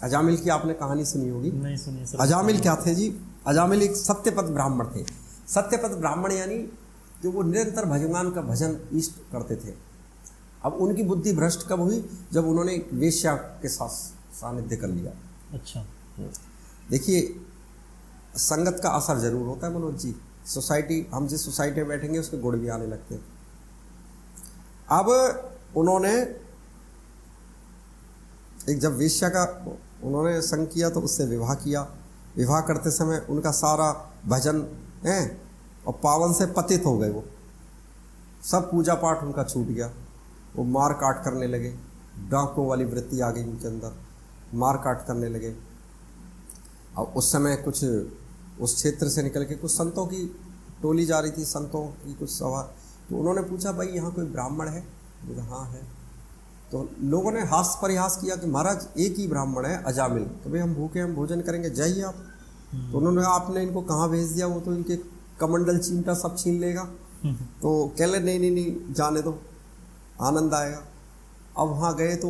अजामिल की आपने कहानी सुनी होगी? नहीं सुनी सर। अजामिल क्या थे जी? अजामिल एक सत्यपथ ब्राह्मण थे। सत्यपथ ब्राह्मण यानी जो वो निरंतर भगवान का भजन इष्ट करते थे। अब उनकी बुद्धि भ्रष्ट कब हुई? जब उन्होंने एक वेश्या के साथ सानिध्य कर लिया। अच्छा। देखिए, संगत का असर जरूर होता है मनोज जी। सोसाइटी, हम जिस सोसाइटी में बैठेंगे उसके गुण भी आने लगते हैं। अब उन्होंने एक जब वेश्या का उन्होंने संग किया तो उससे विवाह किया। विवाह करते समय उनका सारा भजन है और पावन से पतित हो गए। वो सब पूजा पाठ उनका छूट गया। वो मार काट करने लगे, डांकों वाली वृत्ति आ गई उनके अंदर, मार काट करने लगे। और उस समय कुछ उस क्षेत्र से निकल के कुछ संतों की टोली जा रही थी, संतों की कुछ सभा। तो उन्होंने पूछा, भाई यहाँ कोई ब्राह्मण है? बोला हाँ है। तो लोगों ने हास्य परिहास किया कि महाराज एक ही ब्राह्मण है, अजामिल। तो भाई हम भूखे, हम भोजन करेंगे, जाइए आप। तो उन्होंने कहा, आपने इनको कहाँ भेज दिया? वो तो इनके कमंडल चिमटा सब छीन लेगा। तो कह ले नहीं नहीं नहीं, जाने दो, आनंद आएगा। अब वहाँ गए तो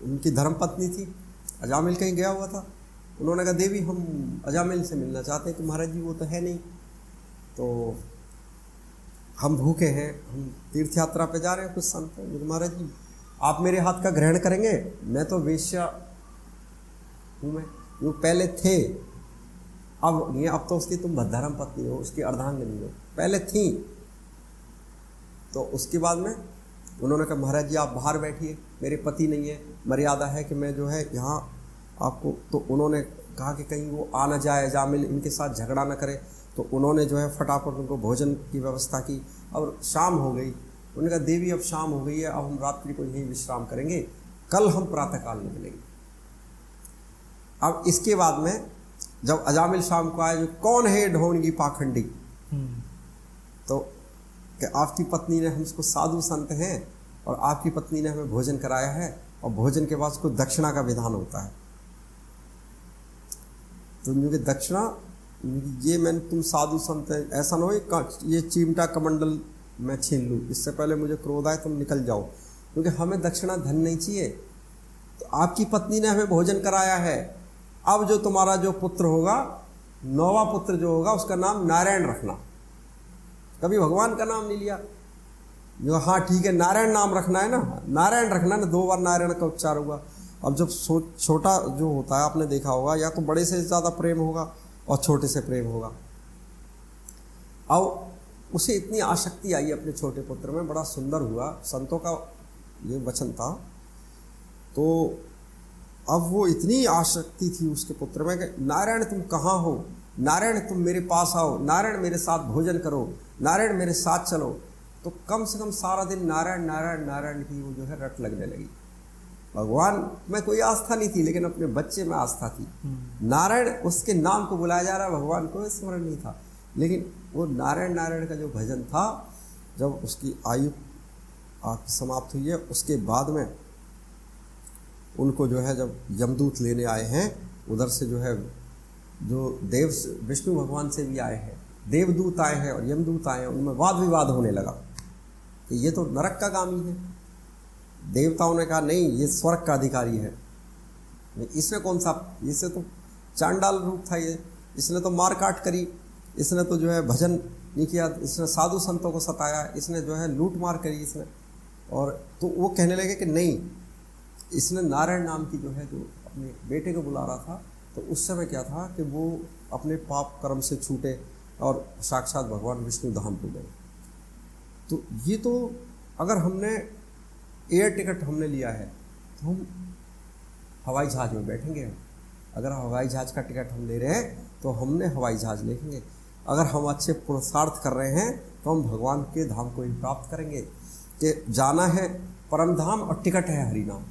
उनकी धर्मपत्नी थी, अजामिल कहीं गया हुआ था। उन्होंने कहा, देवी हम अजामिल से मिलना चाहते हैं। कि महाराज जी वो तो है नहीं, तो हम भूखे हैं, हम तीर्थ यात्रा पे जा रहे हैं, कुछ संत हैं। महाराज जी आप मेरे हाथ का ग्रहण करेंगे? मैं तो वेश्या हूँ, मैं वो पहले थे, अब ये अब तो उसकी तुम धर्म पत्नी हो, उसकी अर्धांगिनी हो, पहले थी। तो उसके बाद में उन्होंने कहा, महाराज जी आप बाहर बैठिए, मेरे पति नहीं है, मर्यादा है कि मैं जो है यहाँ आपको। तो उन्होंने कहा कि कहीं वो आ ना जाए, अजामिल इनके साथ झगड़ा ना करे। तो उन्होंने जो है फटाफट उनको भोजन की व्यवस्था की। और शाम हो गई। उन्होंने कहा, देवी अब शाम हो गई है, अब हम रात्रि को यहीं विश्राम करेंगे, कल हम प्रातःकाल निकलेंगे। अब इसके बाद में जब अजामिल शाम को आए, जो कौन है ढोंगी पाखंडी? तो कि आपकी पत्नी ने, हमको साधु संत हैं और आपकी पत्नी ने हमें भोजन कराया है, और भोजन के बाद उसको दक्षिणा का विधान होता है। तो क्योंकि दक्षिणा ये, मैंने तुम साधु संत है, ऐसा ना हो ये चिमटा कमंडल मैं छीन लूँ, इससे पहले मुझे क्रोध आए, तुम निकल जाओ, क्योंकि हमें दक्षिणा धन नहीं चाहिए। तो आपकी पत्नी ने हमें भोजन कराया है, अब जो तुम्हारा जो पुत्र होगा, 9वां पुत्र जो होगा, उसका नाम नारायण रखना। कभी भगवान का नाम नहीं लिया। जो हाँ ठीक है, नारायण नाम रखना है ना, नारायण रखना ना, 2 बार नारायण का उच्चार होगा। अब जब छोटा जो होता है, आपने देखा होगा, या तो बड़े से ज़्यादा प्रेम होगा और छोटे से प्रेम होगा। अब उसे इतनी आसक्ति आई अपने छोटे पुत्र में, बड़ा सुंदर हुआ, संतों का ये वचन था। तो अब वो इतनी आसक्ति थी उसके पुत्र में कि नारायण तुम कहाँ हो, नारायण तुम मेरे पास आओ, नारायण मेरे साथ भोजन करो, नारायण मेरे साथ चलो। तो कम से कम सारा दिन नारायण नारायण नारायण की वो जो है रट लगने लगी। भगवान में कोई आस्था नहीं थी, लेकिन अपने बच्चे में आस्था थी। नारायण उसके नाम को बुलाया जा रहा है, भगवान को स्मरण नहीं था। लेकिन वो नारायण नारायण का जो भजन था, जब उसकी आयु समाप्त हुई है, उसके बाद में उनको जो है जब यमदूत लेने आए हैं, उधर से जो है जो देव विष्णु भगवान से भी आए हैं, देवदूत आए हैं और यमदूत आए हैं, उनमें वाद विवाद होने लगा कि ये तो नरक का गामी है। देवताओं ने कहा नहीं, ये स्वर्ग का अधिकारी है। इसने कौन सा, इससे तो चांडाल रूप था ये, इसने तो मार काट करी, इसने तो जो है भजन नहीं किया, इसने साधु संतों को सताया, इसने जो है लूट मार करी इसने। और तो वो कहने लगे कि नहीं, इसने नारायण नाम की जो है जो अपने बेटे को बुला रहा था। तो उस समय क्या था कि वो अपने पाप कर्म से छूटे और साक्षात भगवान विष्णु धाम को गए। तो ये तो अगर हमने एयर टिकट हमने लिया है तो हम हवाई जहाज़ में बैठेंगे। अगर हवाई जहाज़ का टिकट हम ले रहे हैं तो हमने हवाई जहाज़ लेंगे। अगर हम अच्छे पुरुषार्थ कर रहे हैं तो हम भगवान के धाम को ही प्राप्त करेंगे। कि जाना है परम धाम और टिकट है हरि नाम।